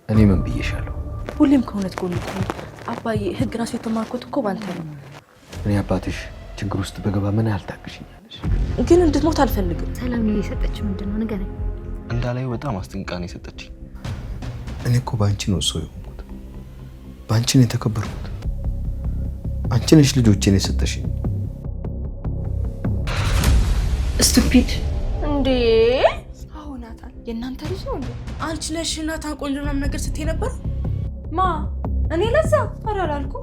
እኔ ምን ብዬሻለሁ? ሁሌም ከእውነት ጎን ቆም አባዬ። ህግ ራሱ የተማርኩት እኮ ባንተ ነው። እኔ አባትሽ ችግር ውስጥ በገባ ምን ያልታግሽኛለሽ? ግን እንድትሞት አልፈልግም። ሰላም የሰጠችው ምንድነው ንገረኝ። እንዳላይ በጣም አስጠንቃኝ የሰጠችኝ። እኔ እኮ ባንቺ ነው ሰው የሆንኩት፣ ባንቺ ነው የተከበርኩት። አንቺ ነሽ ልጆቼን የሰጠሽኝ። ስቱፒድ እንዴ! አዎ ናታን የእናንተ ልጅ ነው እንዴ? አንቺ ነሽ ናታን ቆንጆ ምናምን ነገር ስትይ ነበር። ማ እኔ ለዛ አላልኩ።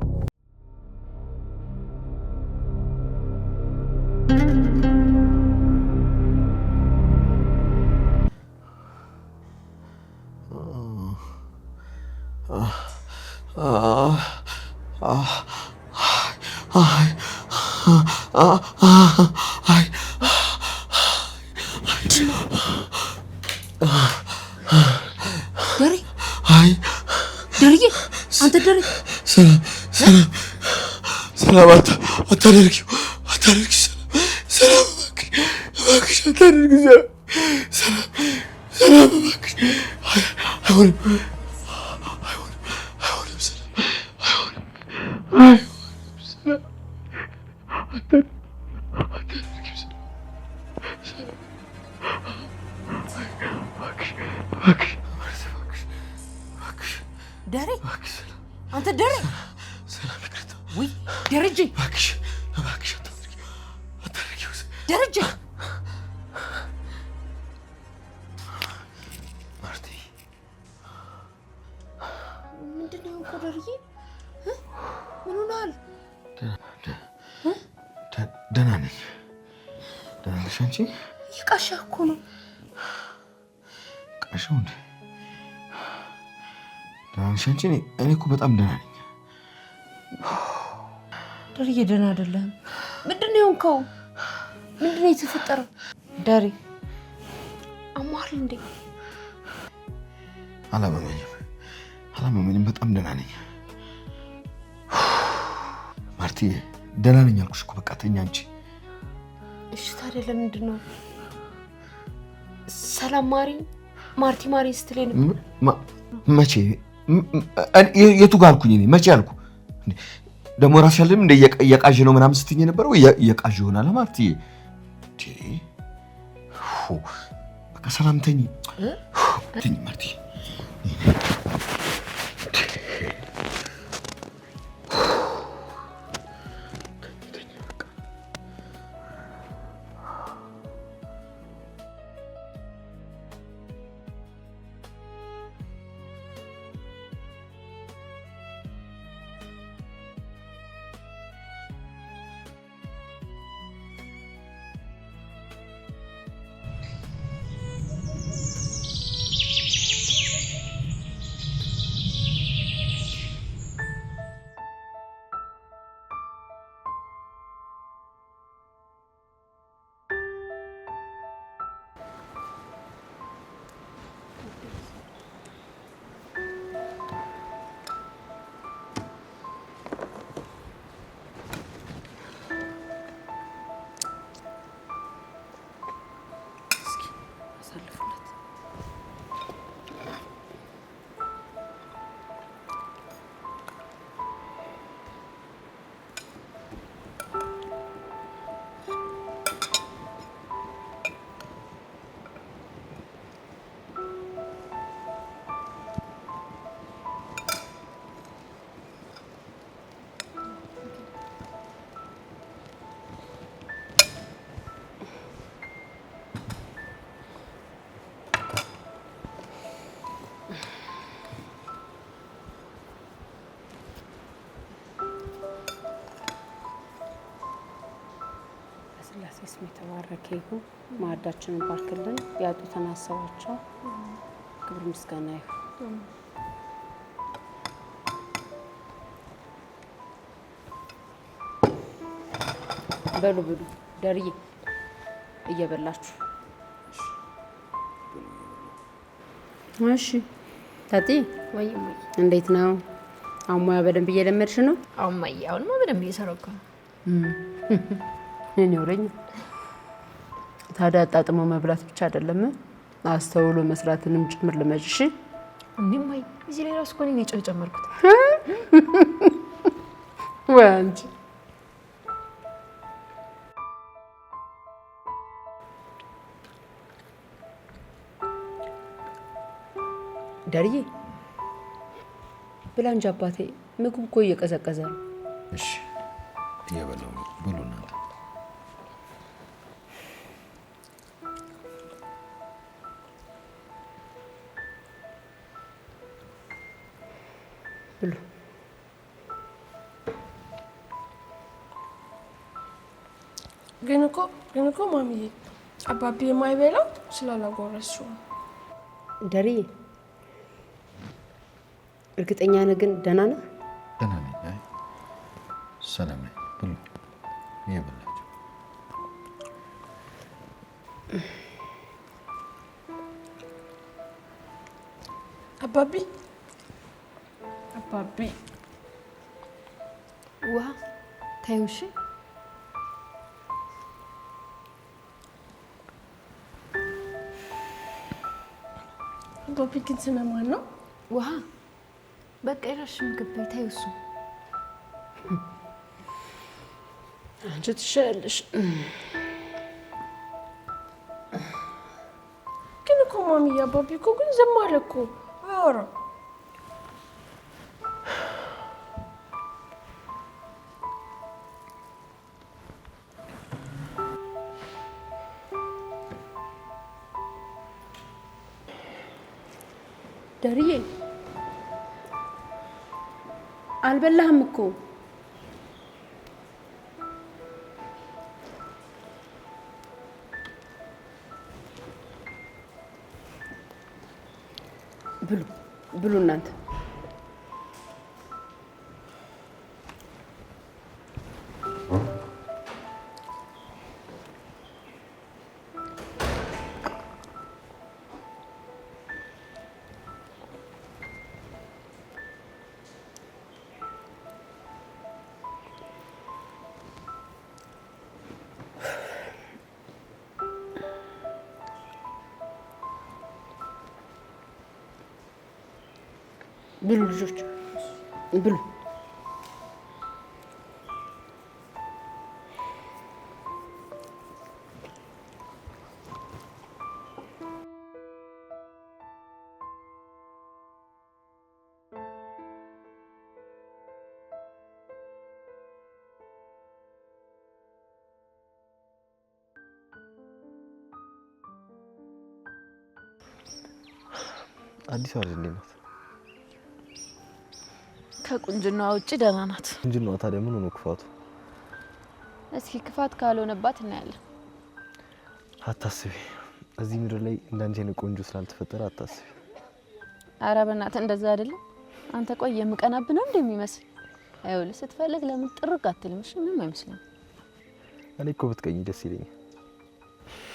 ደሪ አይ ደሪ አንተ ደሪ ሰላም አታደርጊው ሰላም እባክሽ አታደርጊው ሰላም እባክሽ አይሆንም ደሪ አንተ ደሪ ሰላም ይቅርታ ወይ ደረጀ እባክሽ አታደርጊው ደረጀ ማርቲ ምንድነው ቆደርዬ ምን ሆናል? ደህና ነኝ አንቺ? ይቃሻ እኮ ነው ቃሻው እንዴ? ደህና ነሽ አንቺ? እኔ እኮ በጣም ደህና ነኝ። ደርዬ ደህና አይደለም። ምንድነው የሆንከው? ምንድነው የተፈጠረው? ደሪ አሟል እንዴ? አላመመኝም። በጣም ደህና ነኝ ማርቲ። ደህና ነኝ አልኩሽ እኮ። በቃ ተኛ አንቺ። እሺ ታዲያ ለምንድን ነው ሰላም ማርቲ ስትለኝ ነበር? መቼ? የቱ ጋር አልኩኝ እኔ? መቼ አልኩ? ደግሞ ራስሽ አይደለም እንደ የቃዥ ነው ምናምን ስትይኝ ነበር ወይ? የቃዥ ይሆናል ማርቲ። በቃ ሰላም ተኝ ማርቲ። ስም የተባረከ ይሁን። ማዕዳችንን ባርክልን። ያጡትን አሰባቸው። ክብር ምስጋና ይሁን። በሉ ብሉ። ደርዬ እየበላችሁ እሺ። ታቲ ወይ እንዴት ነው? አሞያ በደንብ እየለመድሽ ነው? አማዬ አሁንማ በደንብ እየሰራሁ ነው። እኔ ወረኝ ታዲያ አጣጥሞ መብላት ብቻ አይደለም አስተውሎ መስራትንም ጭምር ልመጅሽ። እኔም አይ እዚህ ላይ ራስ ኮኔ ነው ጨመርኩት ወንጂ ዳርዬ ብላ እንጂ አባቴ ምግብ እኮ እየቀዘቀዘ ነው። እሺ እየበላሁ ነው። ብሉ እናንተ። ብሉ። ግን እኮ ማሚዬ አባቢ የማይበላው ስላላጎረስሽው ነው። ዳርዬ እርግጠኛ ነህ ግን ደህና ነህ? ደህና ነኝ። አይ ሰላም ነኝ። ብሉ እየበላችሁ። አባቢ ውሃ ታዩ። እሺ አባቢ ግን ስለማን ነው? ውሃ በቃ የራስሽ ምግብ በይ። ታዩ እሱ አንቺ ትሻለሽ። ግን እኮ ማሚዬ አባቢ እኮ ግን ዝም አለ እኮ አያወራም። ዳርዬ አልበላህም እኮ። ብሉ እናንተ። ብሉ ልጆች ብሉ። አዲስ አበባ እንዴት ናት? ከቁንጅናዋ ውጪ ደህና ናት። ቁንጅናዋ ታዲያ ምን ሆኖ ክፋቱ? እስኪ ክፋት ካልሆነባት እናያለን። አታስቢ፣ እዚህ ምድር ላይ እንዳንቺ አይነት ቆንጆ ስላልተፈጠረ አታስቢ። ኧረ በእናትህ እንደዛ አይደለም። አንተ ቆይ የምቀናብህ ነው እንደሚመስል። አይውልህ ስትፈልግ ለምን ጥርቅ አትልም? እሺ ምንም አይመስልም። እኔ እኮ ብትቀኝ ደስ ይለኛል።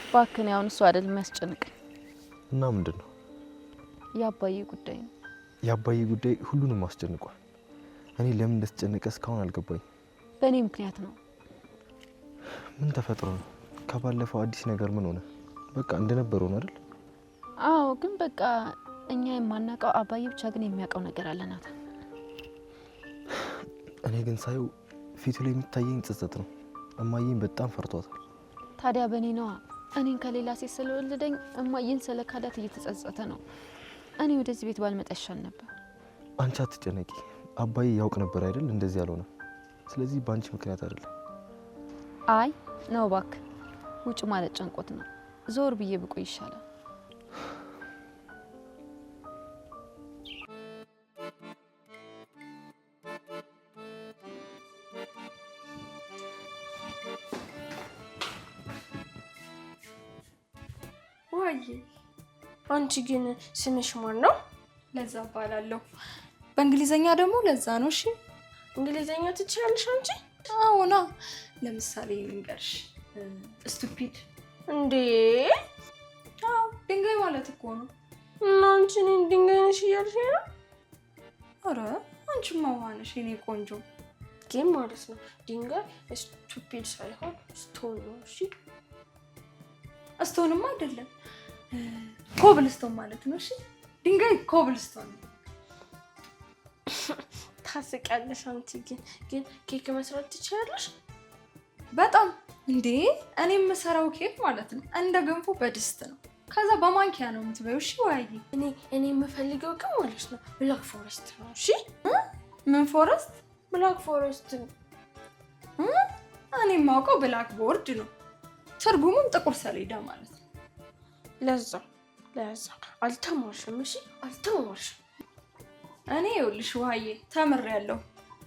እባክህ አሁን እሱ አይደል የሚያስጨንቅ። እና ምንድን ነው? የአባዬ ጉዳይ ነው። የአባዬ ጉዳይ ሁሉንም አስጨንቋል። እኔ ለምን እንደተጨነቀ እስካሁን አልገባኝ። በእኔ ምክንያት ነው። ምን ተፈጥሮ ነው? ከባለፈው አዲስ ነገር ምን ሆነ? በቃ እንደነበረው ነው አይደል? አዎ፣ ግን በቃ እኛ የማናውቀው አባዬ ብቻ ግን የሚያውቀው ነገር አለናት። እኔ ግን ሳየው ፊቱ ላይ የሚታየኝ ጸጸት ነው። እማዬን በጣም ፈርቷታል። ታዲያ በእኔ ነዋ። እኔን ከሌላ ሴት ስለወለደኝ እማዬን ስለካዳት እየተጸጸተ ነው። እኔ ወደዚህ ቤት ባልመጣ ይሻል ነበር። አንቺ አትጨነቂ። አባዬ ያውቅ ነበር አይደል እንደዚህ ያልሆነ። ስለዚህ በአንቺ ምክንያት አይደለም። አይ ነው እባክህ፣ ውጭ ማለት ጨንቆት ነው። ዞር ብዬ ብቆይ ይሻላል። ዋይ አንቺ ግን ስምሽ ማን ነው? ለዛ እባላለሁ። በእንግሊዘኛ ደግሞ ለዛ ነው። እሺ እንግሊዘኛ ትችያለሽ አንቺ? አዎና። ለምሳሌ ልንገርሽ፣ ስቱፒድ። እንዴ አዎ፣ ድንጋይ ማለት እኮ ነው። እና አንቺ እኔን ድንጋይ ነሽ እያልሽኝ ነው? ኧረ አንቺማ ውሃ ነሽ የኔ ቆንጆ። ግን ማለት ነው ድንጋይ ስቱፒድ ሳይሆን ስቶን ነው። እሺ ስቶንማ አይደለም፣ ኮብልስቶን ማለት ነው። እሺ ድንጋይ ኮብልስቶን ታስቂያለሽ። አንቺ ግን ኬክ መስራት ትችያለሽ? በጣም እንዴ! እኔ የምሰራው ኬክ ማለት ነው እንደ ገንፎ በድስት ነው። ከዛ በማንኪያ ነው የምትበይው። እሺ ዋይ እኔ የምፈልገው ግን ማለት ነው ብላክ ፎረስት ነው። እሺ ምን ፎረስት? ብላክ ፎረስት። እኔ የማውቀው ብላክ ቦርድ ነው። ትርጉሙም ጥቁር ሰሌዳ ማለት ነው። ለዛ አልተማርሽም። እሺ አልተማርሽም። እኔ ይኸውልሽ ውሃዬ ተምሬያለሁ፣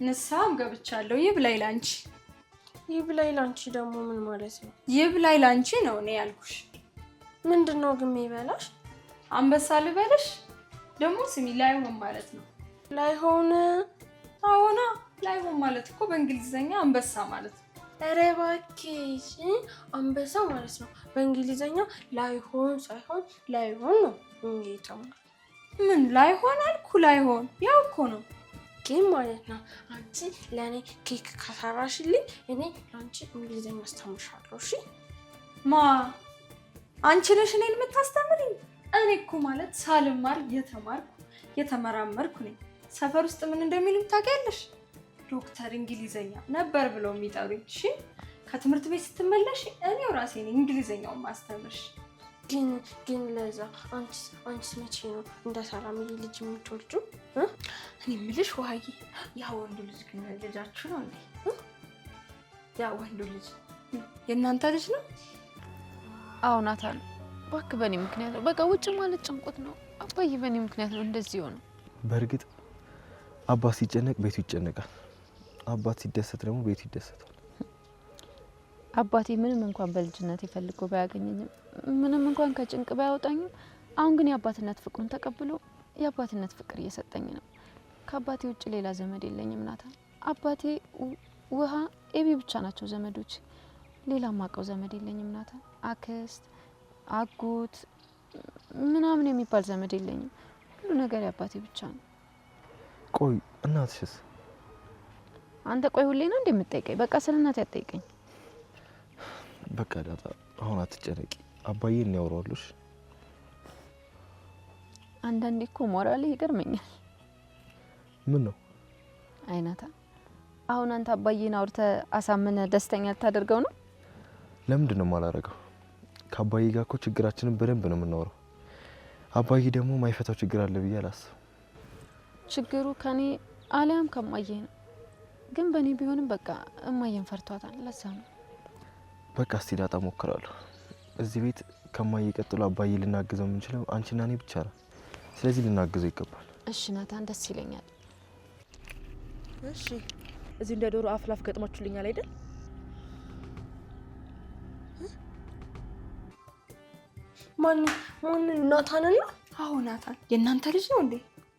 ንስሐም ገብቻለሁ። ይብላኝ ላንቺ። ይብላኝ ላንቺ ደግሞ ምን ማለት ነው? ይብላኝ ላንቺ ነው እኔ ያልኩሽ። ምንድነው ግን የሚበላሽ? አንበሳ ልበልሽ? ደግሞ ስሚ ላይሆን ማለት ነው። ላይሆን? አዎና ላይሆን ማለት እኮ በእንግሊዘኛ አንበሳ ማለት ነው። ኧረ እባክሽ አንበሳ ማለት ነው በእንግሊዘኛ ላይሆን ሳይሆን ላይሆን ነው እንዴት? ምን ላይሆን አልኩ? ላይሆን ያው እኮ ነው ግን ማለት ነው። አንቺ ለእኔ ኬክ ከሰራሽልኝ እኔ ለአንቺ እንግሊዘኛ አስተምርሻለሁ። እሺ ማ አንቺ ነሽ እኔን የምታስተምሪኝ? እኔ እኮ ማለት ሳልማር የተመራመርኩ ነኝ። ሰፈር ውስጥ ምን እንደሚሉኝ ታውቂያለሽ? ዶክተር እንግሊዘኛ ነበር ብለው የሚጠሩኝ። እሺ ከትምህርት ቤት ስትመለሽ እኔው ራሴ ነኝ እንግሊዘኛውን ማስተምርሽ። ግን ለዛ አንቺስ መቼ ነው እንደ ሰላምዬ ልጅ የምትወልጂው? እኔ የምልሽ ውሃዬ፣ ያ ወንዱ ልጅ ግን ልጃችሁ ነው እንዴ? ያ ወንዱ ልጅ የእናንተ ልጅ ነው? አዎ ናታን፣ እባክህ በእኔ ምክንያት ነው። በቃ ውጭ ማለት ጭንቆት ነው። አባዬ በእኔ ምክንያት ነው እንደዚህ ሆነ። በእርግጥ አባት ሲጨነቅ ቤቱ ይጨነቃል፣ አባት ሲደሰት ደግሞ ቤቱ ይደሰታል። አባቴ ምንም እንኳን በልጅነት ፈልጎ ባያገኘኝም፣ ምንም እንኳን ከጭንቅ ባያወጣኝም፣ አሁን ግን የአባትነት ፍቅሩን ተቀብሎ የአባትነት ፍቅር እየሰጠኝ ነው። ከአባቴ ውጭ ሌላ ዘመድ የለኝም ናታን። አባቴ፣ ውሃ፣ ኤቢ ብቻ ናቸው ዘመዶች። ሌላ ማቀው ዘመድ የለኝም ናታን። አክስት፣ አጎት ምናምን የሚባል ዘመድ የለኝም። ሁሉ ነገር የአባቴ ብቻ ነው። ቆይ እናትሽስ? አንተ ቆይ ሁሌ ነው እንደምትጠይቀኝ? በቃ ስለ እናቴ አትጠይቀኝ። በቃ ዳጣ አሁን አትጨነቂ፣ አባዬን ያወራሉሽ። አንዳንዴ እኮ ሞራል ይገርመኛል። ምን ነው? አይ ናታን፣ አሁን አንተ አባዬን አውርተህ አሳምነህ ደስተኛ ልታደርገው ነው? ለምንድን ነው የማላረገው? ከአባዬ ጋር እኮ ችግራችንን በደንብ ነው የምናወራው። አባዬ ደግሞ ማይፈታው ችግር አለ ብዬ አላስብም። ችግሩ ከኔ አሊያም ከማዬ ነው። ግን በእኔ ቢሆንም በቃ እማዬን ፈርቷታል። ለዛ ነው በቃ እስቲ ዳጣ ሞክራለሁ። እዚህ ቤት ከማዬ ቀጥሎ አባዬ ልናግዘው የምንችለው አንቺና እኔ ብቻ ነው። ስለዚህ ልናግዘው ይገባል። እሺ ናታን፣ ደስ ይለኛል። እሺ እዚህ እንደ ዶሮ አፍላፍ ገጥማችሁልኛል አይደል? ማን ናታን ነው? አዎ ናታን። የእናንተ ልጅ ነው እንዴ?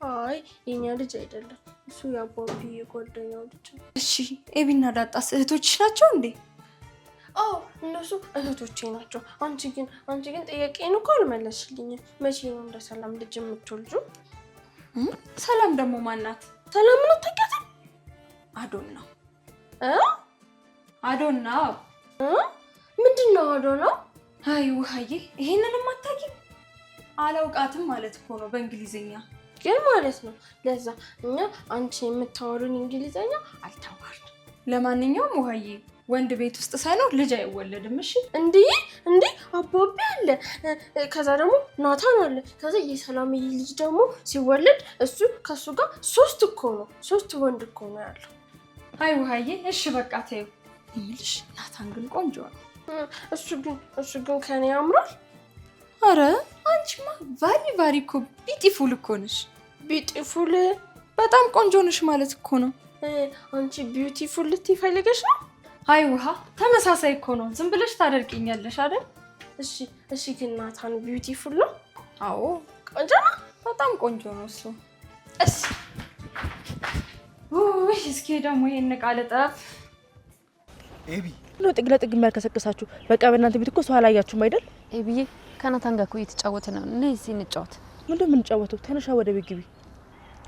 አይ የኛ ልጅ አይደለም፣ እሱ የአባቢ ጓደኛው ልጅ ነው። እሺ ኤቢና ዳጣስ እህቶችሽ ናቸው እንዴ? አዎ እነሱ እህቶቼ ናቸው። አንቺ ግን ጥያቄን እኮ አልመለስሽልኝም። መቼ ነው እንደ ሰላም ልጅ የምትወልጁ? ሰላም ደግሞ ማናት? ሰላም ነው ታውቂያለሽ? አዶን ነው ምንድን ነው አዶን ነው? አይ ውሃዬ፣ ይሄንንም አታውቂም? አላውቃትም ማለት እኮ ነው በእንግሊዘኛ ግን ማለት ነው። ለዛ እኛ አንቺ የምታወሩን እንግሊዘኛ አልተማርንም። ለማንኛውም ውሃዬ፣ ወንድ ቤት ውስጥ ሳይኖር ልጅ አይወለድም። እሺ እንዴ አባቢ አለ፣ ከዛ ደግሞ ናታን አለ፣ ከዛ የሰላምዬ ልጅ ደግሞ ሲወለድ እሱ ከሱ ጋር ሶስት ወንድ እኮ ነው ያለው። አይ ውሃዬ፣ እሺ በቃ ተይው። እምልሽ ናታን ግን ቆንጆ ነው። እሱ ግን ከኔ ያምራል። አረ አንቺማ ቫሪ እኮ ቢዩቲፉል እኮ ነሽ። ቢዩቲፉል? በጣም ቆንጆ ነሽ ማለት እኮ ነው። አንቺ ቢዩቲፉል ልትፈልገሽ ነው? አይ ውሃ፣ ተመሳሳይ እኮ ነው። ዝም ብለሽ ታደርቂኛለሽ አይደል? እሺ ግን ናታን ቢዩቲፉል ነው? አዎ ቆንጆ ነው፣ በጣም ቆንጆ ነው እሱ። እስኪ ደግሞ ይሄን ቃል ጠፍ ኤቢ ነው ጥግ ለጥግ የሚያልከሰክሳችሁ። በቃ በእናንተ ቤት እኮ ሰው አላያችሁም አይደል? ኤቢዬ ከናታን ጋር እኮ እየተጫወተ ነው። ነይ እዚህ እንጫወት። ምንድን ነው የምንጫወተው? ተነሻ ወደ ቤት ግቢ።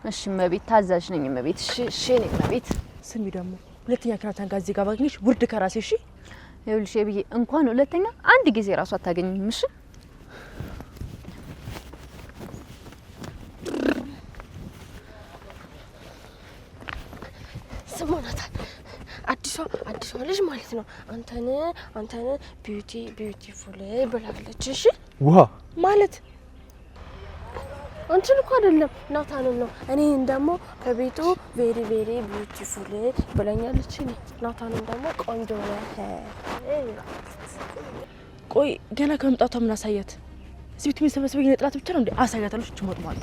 እሺ እመቤት፣ ታዛዥ ነኝ እመቤት። እሺ ነኝ እመቤት። ስሚ ደግሞ ሁለተኛ ከናታን ጋር እዚህ ጋር ባገኘሽ ውርድ ከራሴ። እሺ ይኸውልሽ ኤቢዬ፣ እንኳን ሁለተኛ አንድ ጊዜ ራሱ አታገኝም። እሺ ልጅ ማለት ነው አንተን ቢዩቲፉል ብላለች። እሺ ውሃ ማለት አንቺን እኮ አይደለም ናታንን ነው። እኔን ደግሞ ከቤቱ ቬሪ ቢዩቲፉል ብለኛለች። ናታንን ደግሞ ቆንጆ ነህ። ቆይ ገና ከመምጣቷ ምን አሳያት? እዚህ ቤት የሚሰበስበኝ ነጥላት ብቻ ነው እንዴ? አሳያታለች። ችሞጥ ማጣ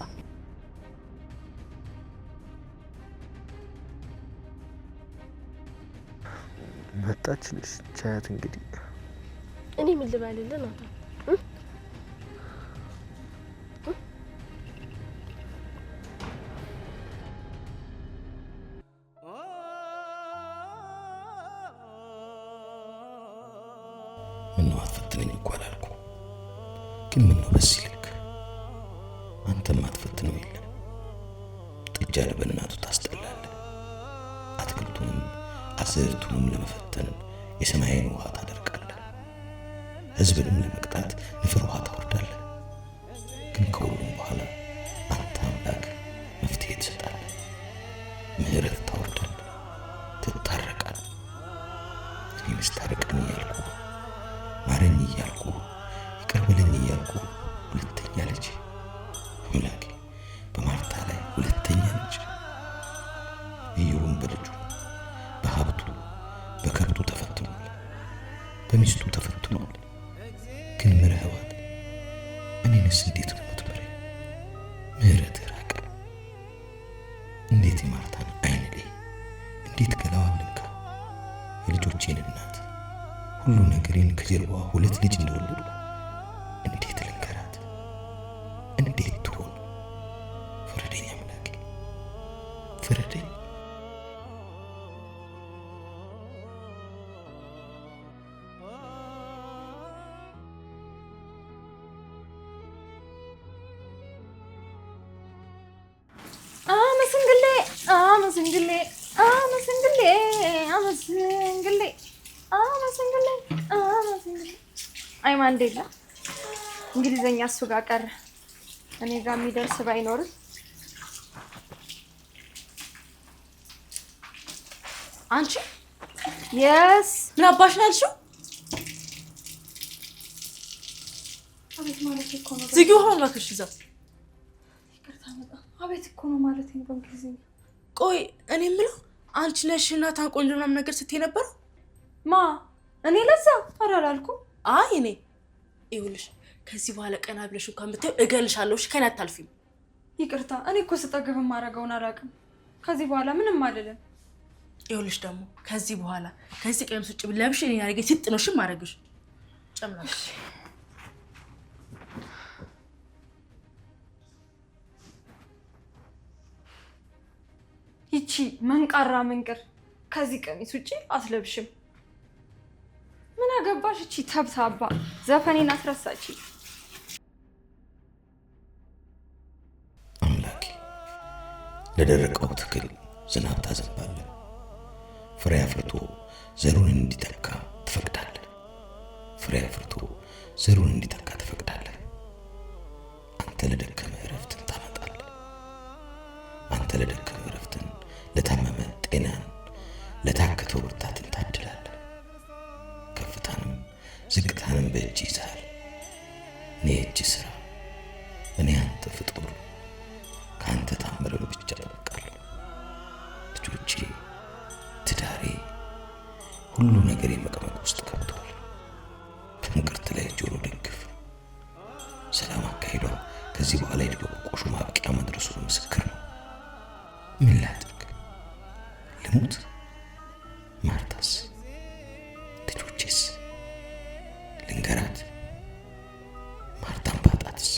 መጣችልሽ። ቻያት እንግዲህ እኔ ምን ልበልልህ ናታን? ምነው አትፈትነኝ እኮ አላልኩ፣ ግን ምነው በዚህ ልክ አንተም አትፈትነው የለ። ጥጃን በእናቱ ታስጠላለህ። አትክልቱንም አዝርቱንም ለመፈተን የሰማይን ውሃ ታደርቃለህ። ሕዝብንም ለመቅጣት ንፍር ውሃ ታወርዳለህ። ግን ከሁሉም በኋላ አንተ አምላክ መፍትሄ ትሰጣለህ፣ ምሕረት ታወርዳለህ፣ ትታረቃለህ። እኔ ምስታረቀን እያልኩ ማረኝ እያልኩ ይቅር በለኝ እያልኩ ሁለተኛ ልጅ አምላኬ በማርታ ላይ ሁለተኛ ልጅ ኢዮብም በልጁ በሀብቱ በከብቱ ተፈትኗል፣ በሚስቱ ተፈትኗል። ግን ምረህዋል። እኔንስ እንዴት ነው የምትምረኝ? ምሕረትህ ራቀ። እንዴት የማርታን አይን ላይ እንዴት ገላዋን ልንካ? የልጆቼን እናት ሁሉ ነገሬን ከጀርባዋ ሁለት ልጅ እንደወለድኩ እንዴት ልንገራት? እንዴት ትሆን? ፍረደኝ አምላኬ ፍረደኝ። አይ ማንዴላ እንግሊዘኛ እሱ ጋር ቀረ፣ እኔ ጋር የሚደርስ ባይኖርም አንቺ የስ ምን አባሽ ነው ያልሽው? አቤት ማለት እኮ ነው። ዝጊው ሆኖ እባክሽ እዛ። ይቅርታ በጣም አቤት እኮ ነው ማለት ነው በእንግሊዘኛ። ቆይ እኔ የምለው አንቺ ነሽ ናታን ቆንጆ ምናምን ነገር ስትይ ነበር? ማ እኔ ለዛ አላልኩም። አይ እኔ ይኸውልሽ ከዚህ በኋላ ቀና ብለሽ እንኳን ብታዪው እገልሻለሁ። እሺ ከኔ አታልፊም። ይቅርታ እኔ እኮ ስጠግብ ማረገውን አላውቅም። ከዚህ በኋላ ምንም አይደለም። ይኸውልሽ ደግሞ ከዚህ በኋላ ከዚህ ቀን ውጭ ብለብሽ እኔ ያረገ ሲጥ ነው። እሺ ማረግሽ ጨምላሽ ይቺ መንቃራ መንቅር ከዚህ ቀሚስ ውጪ አትለብሽም። ምን አገባሽ? እቺ ተብታባ ዘፈኔን አስረሳች። አምላኬ ለደረቀው ተክል ዝናብ ታዘንባለህ፣ ፍሬ አፍርቶ ዘሩን እንዲተካ ትፈቅዳለህ። ፍሬ አፍርቶ ዘሩን እንዲተካ ትፈቅዳለህ። አንተ ለደከመ እረፍትን ታመጣለህ። አንተ ለደከመ እረፍትን፣ ለታመመ ጤናን፣ ለታከተው ብርታትን ታድላለህ። ከፍታንም ዝቅታንም በእጅ ይዛል። እኔ እጅ ስራ፣ እኔ አንተ ፍጡር፣ ከአንተ ታምርን ብቻ እጠብቃለሁ። ልጆቼ፣ ትዳሬ፣ ሁሉ ነገር መቀመቅ ውስጥ ገብቷል። ከእንቅርት ላይ ጆሮ ደግፍ። ሰላም አካሂዷ ከዚህ በኋላ የድብብቆሹ ማብቂያ መድረሱን ምስክር ነው። ምን ላድርግ? ልሙት? ማርታስ? ልጆቼስ? ልንገራት? ማርታን ባጣትስ?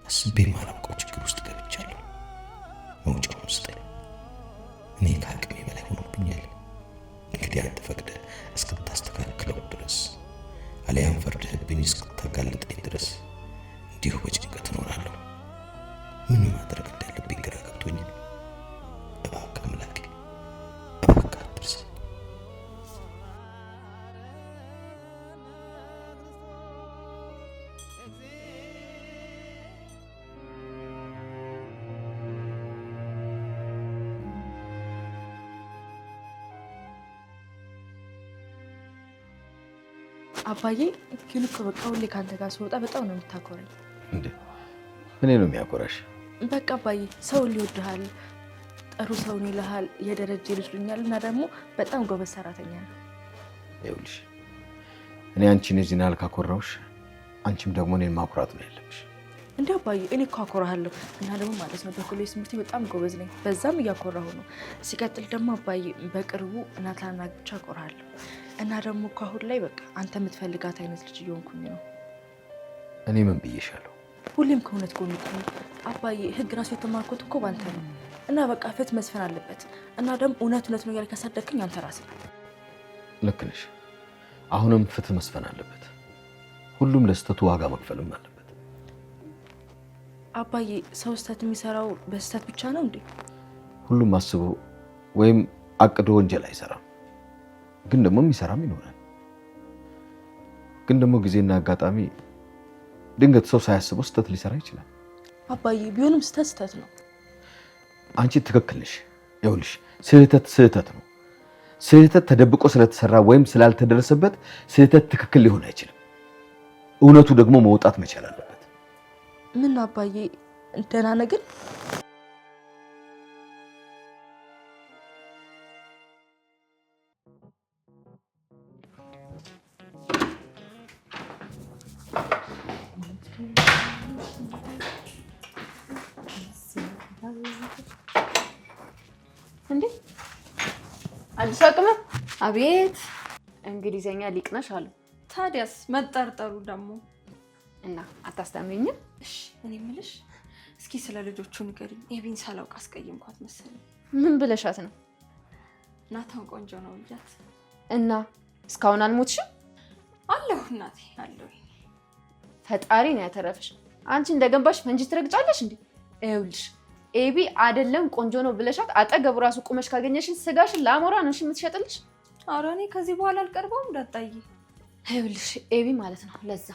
አስቤ የማላውቀው ችግር ውስጥ ገብቻለሁ። መውጫውን ስጠኝ። እኔ ከአቅሜ በላይ ሆኖብኛል። እንግዲህ አንተ ፈቅደህ እስክታስተካክለው ድረስ አለያም ፈርደህብኝ እስክታጋልጠኝ ድረስ እንዲሁ በጭንቀት እኖራለሁ። ምን ማድረግ እንዳለብኝ ግራ ገብቶኛል። እባክህ አምላኬ፣ እባክህ አትርሳኝ። አባዬ ግን እኮ በቃ ሁሌ ከአንተ ጋር ስወጣ በጣም ነው የምታኮራኝ። እንዴ እኔ ነው የሚያኮራሽ? በቃ አባዬ ሰው ሊወድሃል፣ ጥሩ ሰው ነው ይልሃል፣ የደረጀ ልጅ ልኛል እና ደግሞ በጣም ጎበዝ ሰራተኛ ነው። ይኸውልሽ እኔ አንቺን እዚህ ናል ካኮራውሽ አንቺም ደግሞ እኔን ማኩራት ነው ያለብሽ። እንዴ አባዬ እኔ እኮ አኮራሃለሁ እና ደግሞ ማለት ነው በኮሌጅ ትምህርቴ በጣም ጎበዝ ነኝ፣ በዛም እያኮራሁ ነው። ሲቀጥል ደግሞ አባዬ በቅርቡ ናታን አግብቼ አኮራሃለሁ እና ደግሞ እኮ አሁን ላይ በቃ አንተ የምትፈልጋት አይነት ልጅ እየሆንኩኝ ነው። እኔ ምን ብዬሻለሁ? ሁሌም ከእውነት ጎን ቆም አባዬ። ህግ ራሱ የተማርኩት እኮ ባንተ ነው እና በቃ ፍትህ መስፈን አለበት እና ደግሞ እውነት ነው እያልክ ካሳደግከኝ አንተ ራስህ። ልክ ነሽ። አሁንም ፍትህ መስፈን አለበት። ሁሉም ለስተቱ ዋጋ መክፈልም አለበት። አባዬ ሰው ስህተት የሚሰራው በስህተት ብቻ ነው እንዴ? ሁሉም አስቦ ወይም አቅዶ ወንጀል አይሰራም። ግን ደግሞ የሚሰራም ይኖራል። ግን ደግሞ ጊዜና አጋጣሚ ድንገት ሰው ሳያስበው ስህተት ሊሰራ ይችላል። አባዬ ቢሆንም ስህተት ነው። አንቺ ትክክል ነሽ። ይኸውልሽ ስህተት ነው። ስህተት ተደብቆ ስለተሰራ ወይም ስላልተደረሰበት ስህተት ትክክል ሊሆን አይችልም። እውነቱ ደግሞ መውጣት መቻል አለበት። ምን አባዬ ደህና ነህ ግን? እንዴ አዲስ አቅመ አቤት። እንግሊዘኛ ሊቅ ነሽ አሉ። ታዲያስ መጠርጠሩ ደግሞ እና አታስተምሪኝም? እሺ እኔ የምልሽ እስኪ ስለ ልጆቹ ንገሪኝ። ኤቢን ሳላውቅ አስቀየምኳት መሰለኝ። ምን ብለሻት ነው? ናታን ቆንጆ ነው ብያት እና እስካሁን አልሞትሽም? አለሁ እናቴ አለሁ። ፈጣሪ ነው ያተረፈሽ። አንቺ እንደገንባሽ ፈንጂ ትረግጫለሽ እንዴ? ይኸውልሽ ኤቢ አይደለም ቆንጆ ነው ብለሻት አጠገቡ ራሱ ቁመሽ ካገኘሽን ስጋሽን ለአሞራ ነው የምትሸጥልሽ። ኧረ እኔ ከዚህ በኋላ አልቀርበውም እንዳጣይ። ይኸውልሽ ኤቢ ማለት ነው ለዛ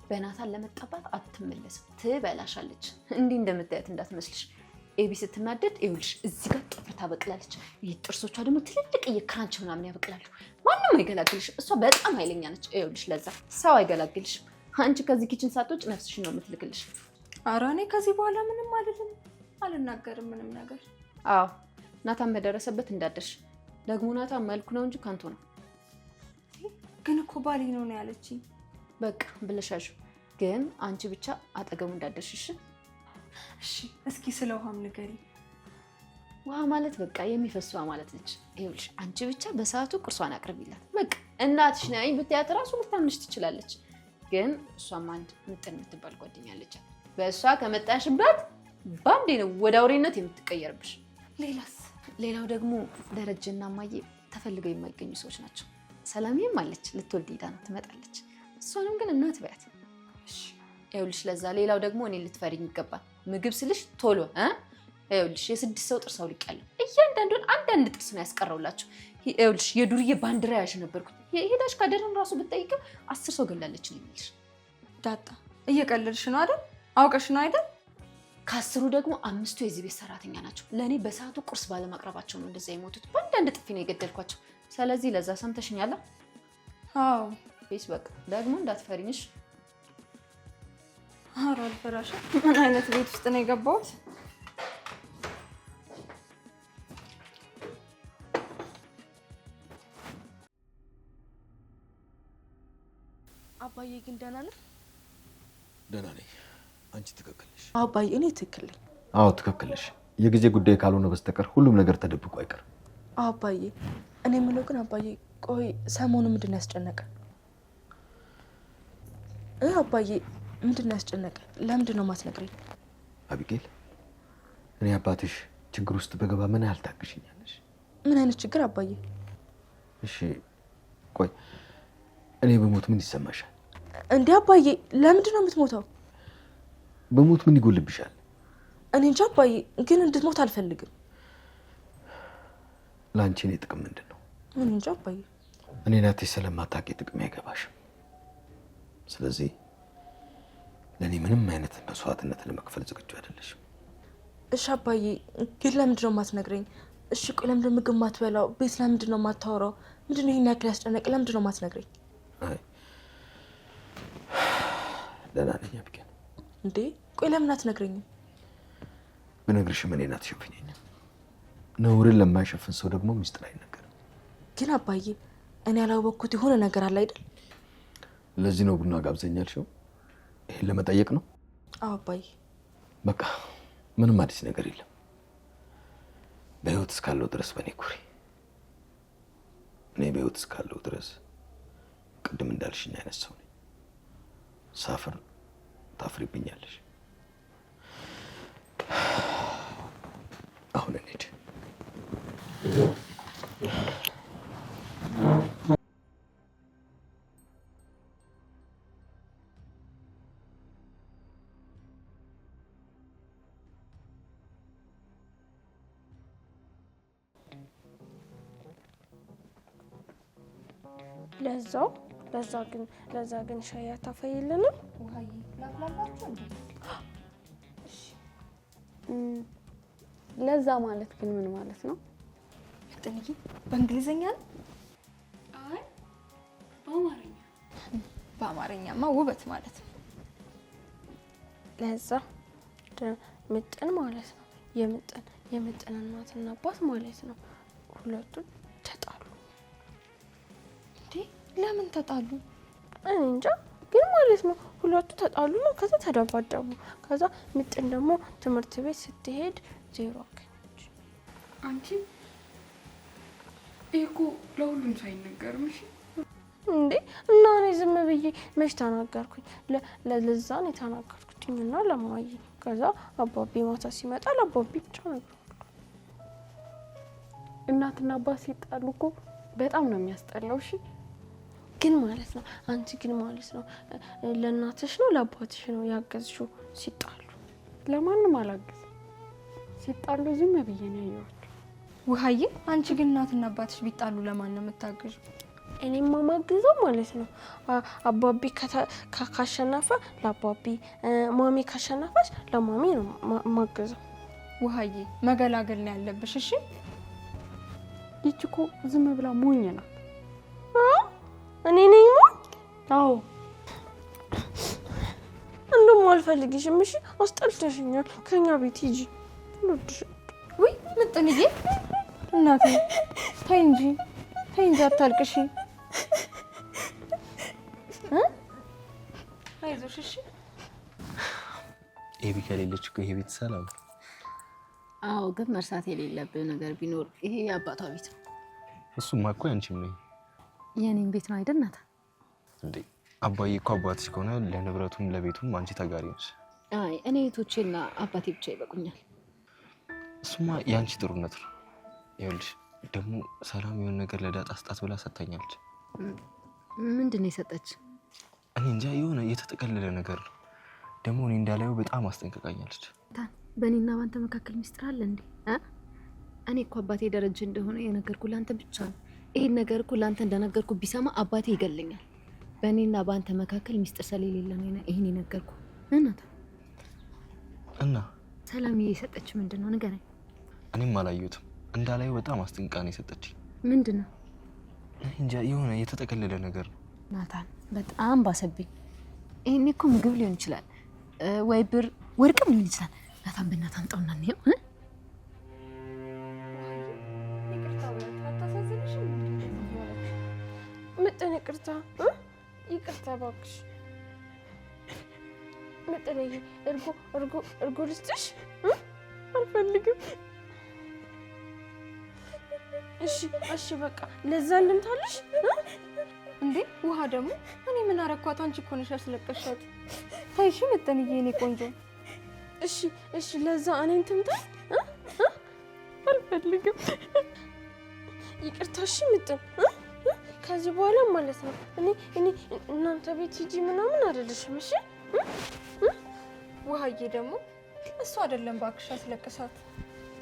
በናታን ለመጣባት አትመለስም፣ ትበላሻለች። እንዲህ እንደምታያት እንዳትመስልሽ። ኤቢ ስትናደድ ይኸውልሽ እዚህ ጋር ጥፍር ታበቅላለች። ይህ ጥርሶቿ ደግሞ ትልልቅ የክራንች ምናምን ያበቅላሉ። ማንም አይገላግልሽም። እሷ በጣም ኃይለኛ ነች። ይኸውልሽ ለዛ ሰው አይገላግልሽም። አንቺ ከዚህ ኪችን ሳትወጪ ነፍስሽን ነው የምትልክልሽ። ኧረ እኔ ከዚህ በኋላ ምንም አይደለም፣ አልናገርም ምንም ነገር። አዎ ናታን በደረሰበት እንዳደርሽ። ደግሞ ናታን መልኩ ነው እንጂ ከንቱ ነው። ግን እኮ ባሌ ነው ያለችኝ። በቃ ብለሻሹ። ግን አንቺ ብቻ አጠገቡ እንዳደርሽሽ። እሺ እስኪ ስለ ውሃም ንገሪ። ውሃ ማለት በቃ የሚፈስ ውሃ ማለት ነች። ይኸውልሽ አንቺ ብቻ በሰዓቱ ቁርሷን አቅርቢላት። በቃ እናትሽ ነኝ ብትያት እራሱ ልታምንሽ ትችላለች። ግን እሷም አንድ ምጥን የምትባል ጓደኛ አለቻት። በእሷ ከመጣሽበት ባንዴ ነው ወደ አውሬነት የምትቀየርብሽ። ሌላስ? ሌላው ደግሞ ደረጀና ማዬ ተፈልገው የማይገኙ ሰዎች ናቸው። ሰላሜም አለች ልትወልድ ሄዳ ነው ትመጣለች። እሷንም ግን እናት በያት። እሺ ይኸውልሽ ለዛ ሌላው ደግሞ እኔ ልትፈሪኝ ይገባል። ምግብ ስልሽ ቶሎ ይኸውልሽ የ6 ሰው ጥርስ አውልቄያለሁ። እያንዳንዱን አንዳንድ ጥርስ ነው ያስቀረውላችሁ። ይኸውልሽ የዱርዬ ባንዲራ ያዥ ነበርኩት። ሄዳሽ ካደረን ራሱ ብትጠይቀው 10 ሰው ገላለች ነው የሚልሽ። ዳጣ እየቀለድሽ ነው አይደል? አውቀሽ ነው አይደል? ከ10ሩ ደግሞ 5ቱ የዚህ ቤት ሰራተኛ ናቸው። ለእኔ በሰዓቱ ቁርስ ባለማቅረባቸው ነው እንደዛ የሞቱት። በአንዳንድ ጥፊ ነው የገደልኳቸው። ስለዚህ ለዛ ሰምተሽኛል? አዎ ቤስ በቃ ደግሞ እንዳትፈሪኝሽ። ኧረ አልፈራሽም። ምን አይነት ቤት ውስጥ ነው የገባሁት? አባዬ ግን ደህና ነህ? ደህና ነኝ። አንቺ ትክክል ነሽ። አባዬ እኔ ትክክል ነኝ። አዎ ትክክል ነሽ። የጊዜ ጉዳይ ካልሆነ በስተቀር ሁሉም ነገር ተደብቆ አይቀርም። አባዬ እኔ የምለው ግን አባዬ ቆይ ሰሞኑን ምንድን ነው ያስጨነቀ? አባዬ ምንድን ነው ያስጨነቀ? ለምንድን ነው የማትነግረኝ? አቢጌል እኔ አባትሽ ችግር ውስጥ በገባ ምን ያህል ታግሽኛለሽ? ምን አይነት ችግር አባዬ? እሺ ቆይ እኔ በሞት ምን ይሰማሻል? እንዴ አባዬ ለምንድን ነው የምትሞተው? በሞት ምን ይጎልብሻል? እኔ እንጃ አባዬ፣ ግን እንድትሞት አልፈልግም። ለአንቺ እኔ ጥቅም ምንድን ነው? እኔ እንጃ አባዬ። እኔ ናቴ ስለማታውቂ ጥቅም አይገባሽም። ስለዚህ ለእኔ ምንም አይነት መስዋዕትነት ለመክፈል ዝግጁ አይደለሽም። እሺ አባዬ፣ ግን ለምንድን ነው የማትነግረኝ? እሺ ቆይ ለምንድን ነው ምግብ የማትበላው? ቤት ለምንድን ነው የማታወራው? ምንድን ነው ይሄን ያክል ያስጨነቅ? ለምንድን ነው የማትነግረኝ? አይ ደህና ነኝ አብጌል። እንዴ ቆይ ለምን አትነግረኝም? ብነግርሽም እኔን አትሸፍኝኝም። ነውርን ለማይሸፍን ሰው ደግሞ ሚስጥር አይነገርም። ግን አባዬ እኔ ያላወቅኩት የሆነ ነገር አለ አይደል? ለዚህ ነው ቡና ጋብዘኝ ያልሽው? ይሄን ለመጠየቅ ነው? አዎ አባዬ። በቃ ምንም አዲስ ነገር የለም። በህይወት እስካለው ድረስ በኔ ኩሪ። እኔ በህይወት እስካለው ድረስ ቅድም እንዳልሽኝ አይነት ሰው ነኝ። ሳፍር ታፍሪብኛለሽ። አሁን እንሂድ። ለዛ ግን ሻይ አታፈይልንም? ውሃዬ ላፍላላችሁ እንዴ? ለዛ ማለት ግን ምን ማለት ነው? ጥንዬ በእንግሊዘኛ ነው? አይ በአማርኛ። በአማርኛማ ውበት ማለት ነው። ለዛ ምጥን ማለት ነው። የምጥን እናትና አባት ማለት ነው። ሁለቱም ተጣሉ። እንዴ ለምን ተጣሉ? እኔ እንጃ ግን ማለት ነው ሁለቱ ተጣሉ ነው። ከዛ ተደባደቡ። ከዛ ምጥን ደግሞ ትምህርት ቤት ስትሄድ 0 አገኘች። አንቺ እኮ ለሁሉም ሳይነገርም እሺ እንዴ እና እኔ ዝም ብዬ መች ተናገርኩኝ? ለዛ ነው የተናገርኩኝ እና ለማየ። ከዛ አባቢ ማታ ሲመጣ ለአባቢ ብቻ ነበር። እናትና አባት ሲጣሉ እኮ በጣም ነው የሚያስጠላው። እሺ ግን ማለት ነው አንቺ ግን ማለት ነው ለእናትሽ ነው ለአባትሽ ነው ያገዝሽው ሲጣሉ? ለማንም አላገዝም። ሲጣሉ ዝም ብዬ ነው ያየሁት። ውሃዬ አንቺ ግን እናትና አባትሽ ቢጣሉ ለማን ነው የምታገዥው? እኔማ ማግዘው ማለት ነው አባቢ ካሸነፈ ለአባቢ፣ ማሚ ካሸነፈች ለማሚ ነው ማግዘው። ውሃዬ መገላገል ነው ያለብሽ። እሺ ይቺ እኮ ዝም ብላ ሞኝ ናት። እኔ ነኝ ሞኝ? አዎ እንደውም አልፈልግሽም። እሺ አስጠልተሽኛል። ከኛ ቤት ሂጂ። ውይ ምጥንዬ እናቴ ተይ እንጂ አታልቅሺ። አይዞሽ እሺ። ኤቢ ከሌለች እኮ ይሄ ቤት ሰላም። አዎ ግን መርሳት የሌለብህ ነገር ቢኖር ይሄ የአባቷ ቤት ነው። እሱማ እኮ ያንቺም ነው የኔም ቤት ነው አይደል ናታ? እንዴ አባዬ እኮ አባትሽ ከሆነ ለንብረቱም ለቤቱም አንቺ ተጋሪ ነሽ። አይ እኔ እህቶቼና አባቴ ብቻ ይበቁኛል። እሱማ ያንቺ ጥሩነት ነው። ይኸውልሽ ደግሞ ሰላም የሆነ ነገር ለዳጣ ስጣት ብላ ሰጥታኛለች። ምንድን ነው የሰጠች? እኔ እንጃ የሆነ የተጠቀለለ ነገር ነው። ደግሞ እኔ እንዳላየው በጣም አስጠንቅቃኛለች። በእኔና ባንተ መካከል ሚስጥር አለ እንዴ? እኔ እኮ አባቴ ደረጀ እንደሆነ የነገርኩህ ለአንተ ብቻ ነው። ይሄን ነገር እኮ ለአንተ እንደነገርኩ ቢሰማ አባቴ ይገለኛል። በእኔና በአንተ መካከል ሚስጥር ስለሌለ ነው ይሄን የነገርኩህ። እና ሰላም የሰጠች ምንድን ነው ንገረኝ። እኔም አላየሁትም። እንዳላየው በጣም አስጠንቅቃ ነው የሰጠችኝ። ምንድን ነው? እኔ እንጃ የሆነ የተጠቀለለ ነገር ነው። ናታን በጣም ባሰብኝ። ይሄኔ እኮ ምግብ ሊሆን ይችላል ወይ ብር ወርቅም ሊሆን ይችላል። ናታን በእናትህ አምጣውና እንየው። ምጥን ይቅርታ እባክሽ ምጥን። እርጎ ልስጥሽ? አልፈልግም። እሺ በቃ ለዛ ልምታለሽ እንዴ? ውሃ ደግሞ እኔ ምን አረኳት? አንቺ እኮ ነሽ ያስለቀሻት። ታይሽ ምጥንዬ የኔ ቆንጆ። እሺ ለዛ እኔን ትምታኝ? አልፈልግም። ይቅርታ እሺ ምጥን። ከዚህ በኋላ ማለት ነው እኔ እናንተ ቤት ሂጂ ምናምን አይደለሽም። እሺ ውሃዬ ደግሞ እሱ አይደለም ባክሽ ያስለቀሳት፣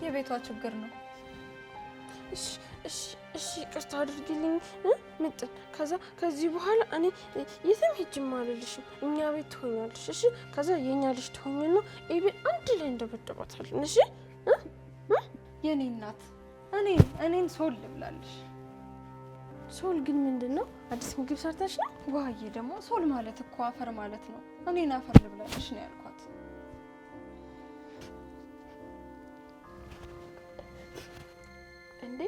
የቤቷ ችግር ነው። እሺ ይቅርታ አድርጊልኝ ምጥን። ከዚህ በኋላ እኔ የትም ሂጂም አልልሽም። እኛ ቤት ትሆኛለሽ። እሺ ከዛ የኛ ልጅ ትሆኝና ኤቢን አንድ ላይ እንደበደባታለን። እሺ የኔ እናት እኔን ሶል ብላለሽ። ሶል ግን ምንድነው? አዲስ ምግብ ሰርተሽ ነው? ዋዬ ደግሞ ሶል ማለት እኮ አፈር ማለት ነው። እኔን አፈር ልብላለሽ ነው ያልኳት። እንዴ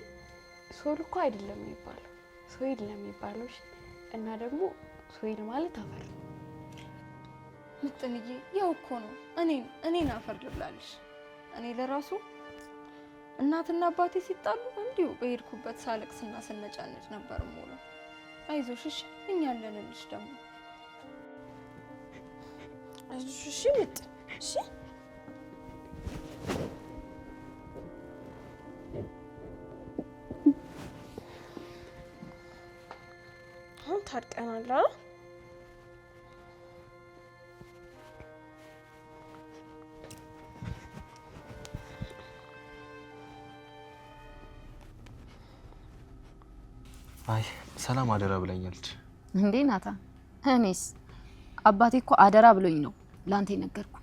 ሶል እኮ አይደለም የሚባለው ሶይል ነው የሚባለው። እና ደግሞ ሶይል ማለት አፈር ነው። ምጥንዬ ያው እኮ ነው። እኔን አፈር ልብላለሽ። እኔ ለራሱ እናትና አባቴ ሲጣሉ እንዲሁ በሄድኩበት ሳለቅስና ስነጫነጭ ነበር ሙሉ። አይዞሽ እሺ፣ እኛ አለንልሽ ደግሞ። አይዞሽ እሺ ምጥ እሺ። አሁን ታርቀናል አይደል? አይ ሰላም አደራ ብላኛለች። እንዴ ናታ፣ እኔስ አባቴ እኮ አደራ ብሎኝ ነው ላንተ የነገርኩ።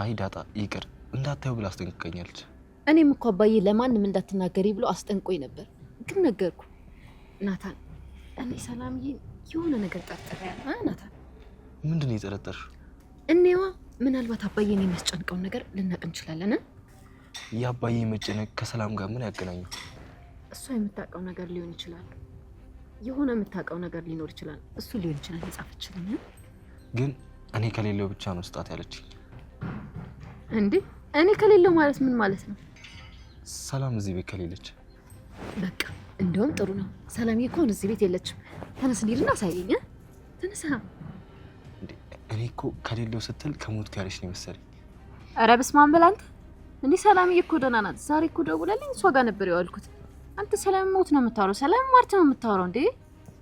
አይ ዳጣ ይቅር እንዳታዩ ብላ አስጠንቅቀኛለች። እኔም እኮ አባዬ ለማንም እንዳትናገሪ ብሎ አስጠንቆኝ ነበር፣ ግን ነገርኩ። ናታን፣ እኔ ሰላምዬ የሆነ ነገር ጠርጥሬያለሁ። ናታን፣ ምንድን ነው የጠረጠርሽው? እኔዋ ምናልባት አባዬን የሚያስጨንቀውን ነገር ልናቅ እንችላለን። የአባዬ መጨነቅ ከሰላም ጋር ምን ያገናኘው? እሷ የምታውቀው ነገር ሊሆን ይችላል፣ የሆነ የምታውቀው ነገር ሊኖር ይችላል። እሱ ሊሆን ይችላል የጻፈችልኝ። ግን እኔ ከሌለው ብቻ ነው ስጣት ያለችኝ። እንዴ እኔ ከሌለው ማለት ምን ማለት ነው? ሰላም እዚህ ቤት ከሌለች በቃ እንደውም ጥሩ ነው። ሰላም እኮ እዚህ ቤት የለችም። ተነስ እንሂድና አሳየኝ። ተነሳ። እኔ እኮ ከሌለው ስትል ከሞት ጋር ያለች ነው መሰለኝ። ኧረ በስመ አብ በል አንተ። እንዴ ሰላም እኮ ደህና ናት። ዛሬ እኮ ደውላለኝ፣ እሷ ጋር ነበር የዋልኩት። አንተ ሰላም ሞት ነው የምታወራው? ሰላም ማርት ነው የምታወራው እንዴ?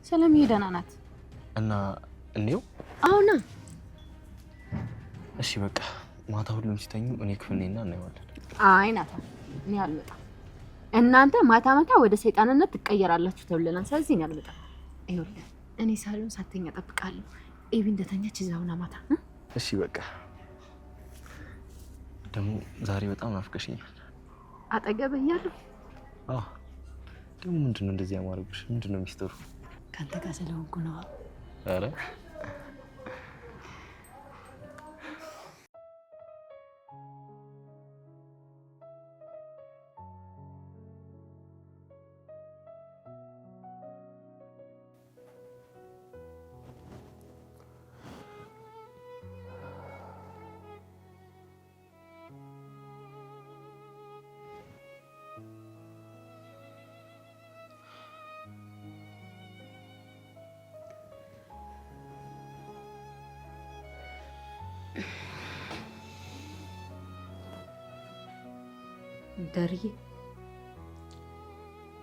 ሰላም ደህና ናት። እና እኔው አሁና እሺ በቃ ማታ ሁሉም ሲተኙ እኔ ክፍል ነኝና እናየዋለን። አይ ናታ፣ እኔ አልመጣም። እናንተ ማታ ማታ ወደ ሰይጣንነት ትቀየራላችሁ ተብለናል። ስለዚህ እኔ አልመጣም። ይኸውልህ እኔ ሳሎን ሳተኛ እጠብቃለሁ። ኤቢ እንደተኛች ይዛውና ማታ። እሺ በቃ ደግሞ ዛሬ በጣም ናፍቀሽኛል። አጠገብህ እያለሁ አዎ። ደግሞ ምንድነው እንደዚህ ያማረብሽ? ምንድነው ሚስጥሩ? ካንተ ጋር ስለሆንኩ ነው። አረ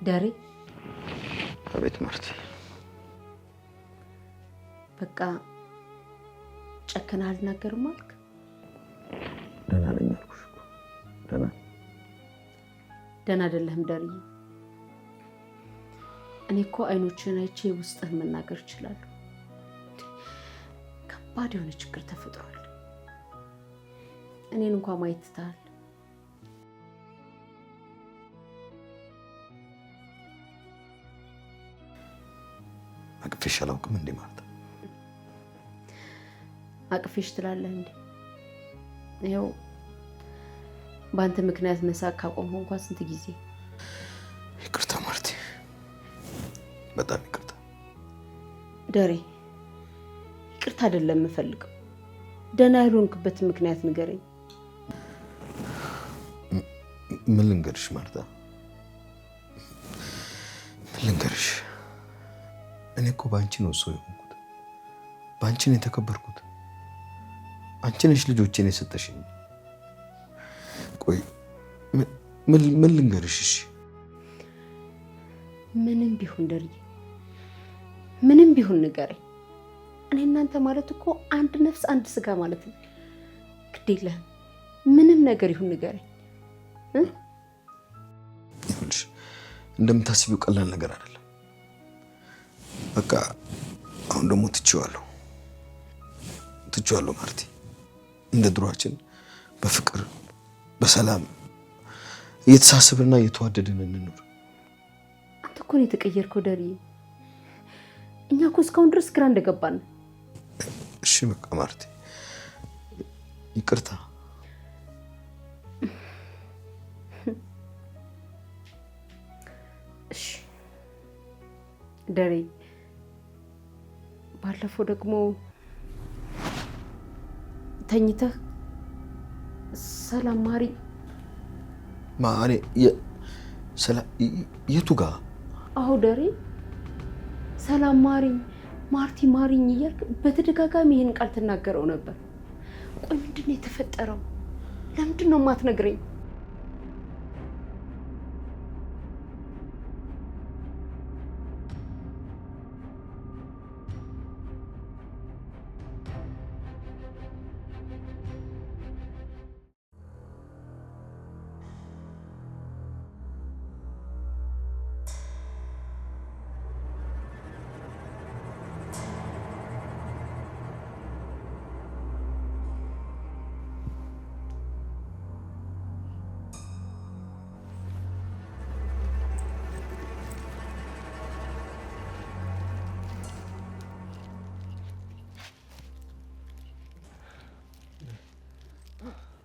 ዳሪ አቤት ማርቲ። በቃ ጨከና አልናገርም አልክ? ደህና ነኝ አልኩሽ እኮ። ደህና አይደለህም ዳርዬ። እኔ እኮ አይኖችን አይቼ ውስጥህን መናገር እችላለሁ። ከባድ የሆነ ችግር ተፈጥሯል። እኔን እንኳን ማየት ትተሃል። አቅፌሽ አላውቅም እንዴ ማርታ? አቅፌሽ ትላለህ እንዴ? ይኸው በአንተ ምክንያት መሳቅ ካቆምኩ እንኳን ስንት ጊዜ። ይቅርታ ማርቲ፣ በጣም ይቅርታ። ደሬ ይቅርታ አይደለም የምፈልገው፣ ደህና ያልሆንክበትን ምክንያት ንገረኝ። ምን ልንገርሽ ማርታ? ምን ልንገርሽ? እኔ እኮ ባንቺ ነው ሰው የሆንኩት፣ ባንቺ ነው የተከበርኩት። አንቺ ነሽ ልጆቼን የሰጠሽኝ። ቆይ ምን ልንገርሽ? እሺ ምንም ቢሆን ደርዬ፣ ምንም ቢሆን ንገረኝ። እኔ እናንተ ማለት እኮ አንድ ነፍስ አንድ ስጋ ማለት ነው። ግድ የለህም፣ ምንም ነገር ይሁን ንገረኝ። ይኸውልሽ እንደምታስቢው ቀላል ነገር አይደለም። በቃ አሁን ደግሞ ትቼዋለሁ ማርቲ። እንደ ድሮአችን በፍቅር በሰላም እየተሳሰብንና እየተዋደድን እንኖር። አንተ እኮ ነው የተቀየርከው ደርዬ። እኛ እኮ እስካሁን ድረስ ግራ እንደገባን። እሺ በቃ ማርቲ ይቅርታ። እሺ ደሬ፣ ባለፈው ደግሞ ተኝተህ ሰላም ማሪ ማሪ የቱ ጋር? አዎ ደሬ፣ ሰላም ማሪኝ፣ ማርቲ ማሪኝ እያልክ በተደጋጋሚ ይህን ቃል ትናገረው ነበር። ቆይ ምንድን ነው የተፈጠረው? ለምንድን ነው የማትነግረኝ?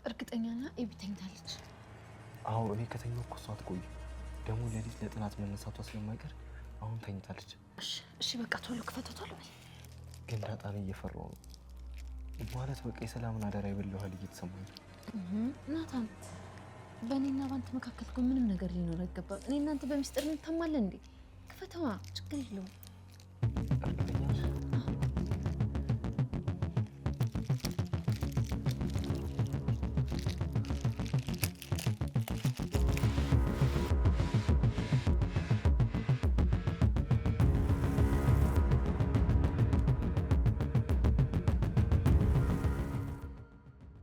እርግጠኛና ኤቢ ተኝታለች? አዎ እኔ ከተኛሁ እኮ እሷ አትቆይ። ደግሞ ሌሊት ለጥናት መነሳቷ ስለማይቀር አሁን ተኝታለች። እሺ በቃ ቶሎ ክፈተው ቶሎ በይ። ግን ዳጣን እየፈራሁ ነው። ማለት በቃ የሰላምን አደራ የበላኋል እየተሰማኝ ነው። ናታን፣ በእኔና ባንተ መካከል እኮ ምንም ነገር ሊኖር አይገባም። እኔ እናንተ በሚስጥር እንታማለን እንዴ? ክፈተዋ፣ ችግር የለውም። እርግጠኛ